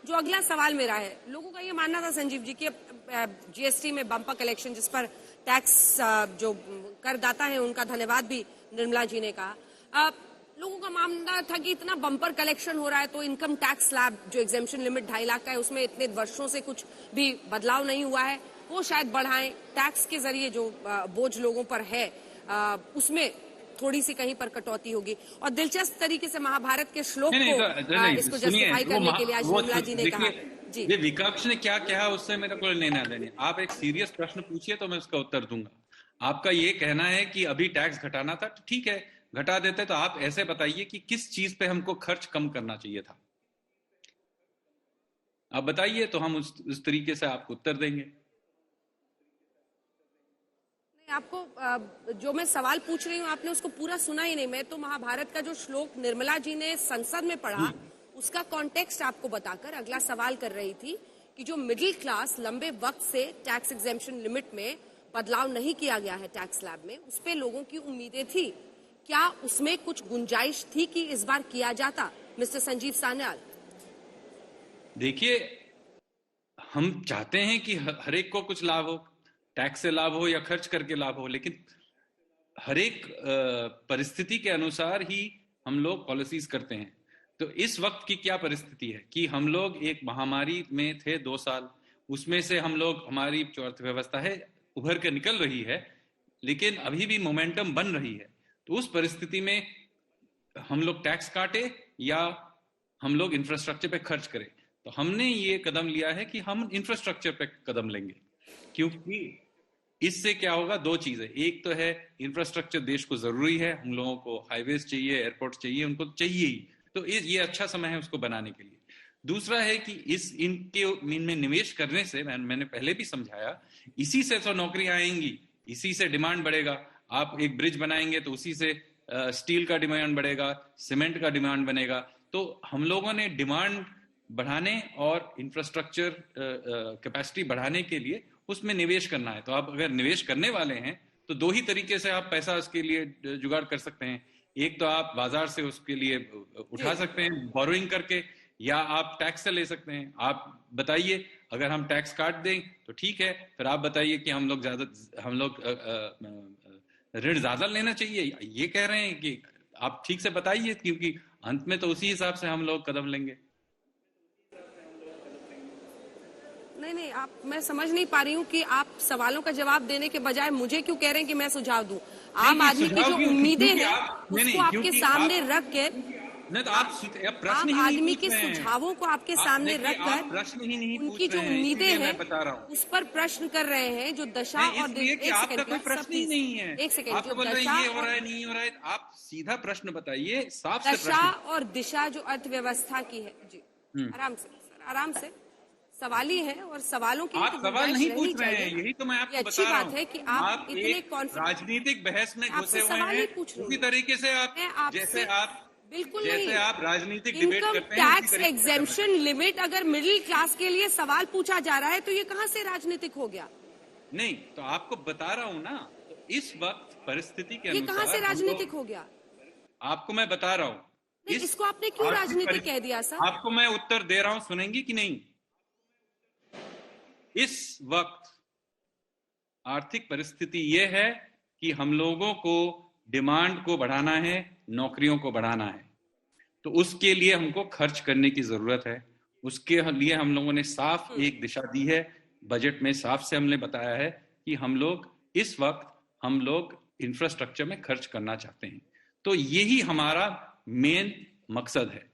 जो अगला सवाल मेरा है, लोगों का ये मानना था संजीव जी कि जीएसटी में बम्पर कलेक्शन, जिस पर टैक्स जो करदाता है उनका धन्यवाद भी निर्मला जी ने कहा, लोगों का मानना था कि इतना बम्पर कलेक्शन हो रहा है तो इनकम टैक्स स्लैब जो एग्जेम्पशन लिमिट 2.5 लाख का है उसमें इतने वर्षों से कुछ भी बदलाव नहीं हुआ है, वो शायद बढ़ाएं, टैक्स के जरिए जो बोझ लोगों पर है उसमें थोड़ी सी कहीं पर कटौती होगी। और दिलचस्प तरीके से महाभारत के श्लोक को इसको जस्टिफाई करने के लिए आज निर्मला जी ने कहा। जी, ये विपक्ष ने क्या कहा उससे मेरे को लेना देना। आप एक सीरियस प्रश्न पूछिए तो मैं उसका उत्तर दूंगा। आपका ये कहना है कि अभी टैक्स घटाना था, तो ठीक है घटा देते, तो आप ऐसे बताइए कि किस चीज पे हमको खर्च कम करना चाहिए था, आप बताइए तो हम उस तरीके से आपको उत्तर देंगे। आपको जो मैं सवाल पूछ रही हूँ आपने उसको पूरा सुना ही नहीं। मैं तो महाभारत का जो श्लोक निर्मला जी ने संसद में पढ़ा उसका कॉन्टेक्स्ट आपको बताकर अगला सवाल कर रही थी कि जो मिडिल क्लास लंबे वक्त से टैक्स एग्जेम्पशन लिमिट में बदलाव नहीं किया गया है टैक्स स्लैब में, उस पे लोगों की उम्मीदें थी, क्या उसमें कुछ गुंजाइश थी कि इस बार किया जाता? मिस्टर संजीव सान्याल। देखिए, हम चाहते हैं कि हर एक को कुछ लाभ हो, टैक्स से लाभ हो या खर्च करके लाभ हो, लेकिन हर एक परिस्थिति के अनुसार ही हम लोग पॉलिसीज करते हैं। तो इस वक्त की क्या परिस्थिति है कि हम लोग एक महामारी में थे 2 साल, उसमें से हम लोग, हमारी जो अर्थव्यवस्था है उभर के निकल रही है, लेकिन अभी भी मोमेंटम बन रही है। तो उस परिस्थिति में हम लोग टैक्स काटे या हम लोग इंफ्रास्ट्रक्चर पे खर्च करें। तो हमने ये कदम लिया है कि हम इंफ्रास्ट्रक्चर पे कदम लेंगे, क्योंकि इससे क्या होगा, 2 चीजें। एक तो है इंफ्रास्ट्रक्चर देश को जरूरी है, हम लोगों को हाईवेज चाहिए, एयरपोर्ट चाहिए, उनको चाहिए ही, तो ये अच्छा समय है उसको बनाने के लिए। दूसरा है कि इनमें निवेश करने से, मैंने पहले भी समझाया, इसी से तो नौकरियां आएंगी, इसी से डिमांड बढ़ेगा। आप एक ब्रिज बनाएंगे तो उसी से स्टील का डिमांड बढ़ेगा, सीमेंट का डिमांड बनेगा। तो हम लोगों ने डिमांड बढ़ाने और इंफ्रास्ट्रक्चर कैपेसिटी बढ़ाने के लिए उसमें निवेश करना है। तो आप अगर निवेश करने वाले हैं तो 2 ही तरीके से आप पैसा उसके लिए जुगाड़ कर सकते हैं। एक तो आप बाजार से उसके लिए उठा सकते हैं बोरोइंग करके, या आप टैक्स से ले सकते हैं। आप बताइए, अगर हम टैक्स काट दें तो ठीक है, फिर आप बताइए कि हम लोग ऋण ज्यादा लेना चाहिए, ये कह रहे हैं कि आप ठीक से बताइए, क्योंकि अंत में तो उसी हिसाब से हम लोग कदम लेंगे। नहीं, मैं समझ नहीं पा रही हूँ कि आप सवालों का जवाब देने के बजाय मुझे क्यों कह रहे हैं कि मैं सुझाव दूं। आम आदमी की जो उम्मीदें हैं उसको आपके सामने रख के, नहीं तो आप प्रश्न ही आम आदमी के सुझावों को आपके सामने रखकर प्रश्न ही नहीं उनकी जो उम्मीदें हैं उस पर प्रश्न कर रहे हैं, जो दशा और एक प्रश्न ही नहीं है। एक सेकंड, आप बोल रहे हैं ये हो रहा है, नहीं हो रहा है, आप सीधा प्रश्न बताइए, साफ से दशा और दिशा जो अर्थव्यवस्था की है। जी आराम से सर, आराम से सवाल ही है, और सवालों की आप सवाल नहीं पूछ रहे हैं, यही तो मैं आपको बता रहा हूं। अच्छी बात है कि आप इतने राजनीतिक बहस में घुसे हुए हैं, उसी तरीके से आप जैसे आप बिल्कुल जैसे नहीं, आप राजनीतिक डिबेट करते हैं। टैक्स एग्जेम्पशन लिमिट अगर मिडिल क्लास के लिए सवाल पूछा जा रहा है तो ये कहां से राजनीतिक हो गया? नहीं, तो आपको बता रहा हूं ना, तो इस वक्त परिस्थिति के अनुसार कहां से राजनीतिक हो गया? आपको मैं बता रहा हूं। इसको आपने क्यों राजनीतिक कह दिया सर? आपको मैं उत्तर दे रहा हूं, सुनेंगे कि नहीं? इस वक्त आर्थिक परिस्थिति यह है कि हम लोगों को डिमांड को बढ़ाना है, नौकरियों को बढ़ाना है, तो उसके लिए हमको खर्च करने की जरूरत है। उसके लिए हम लोगों ने साफ एक दिशा दी है, बजट में साफ से हमने बताया है कि हम लोग इस वक्त इंफ्रास्ट्रक्चर में खर्च करना चाहते हैं। तो यही हमारा मेन मकसद है।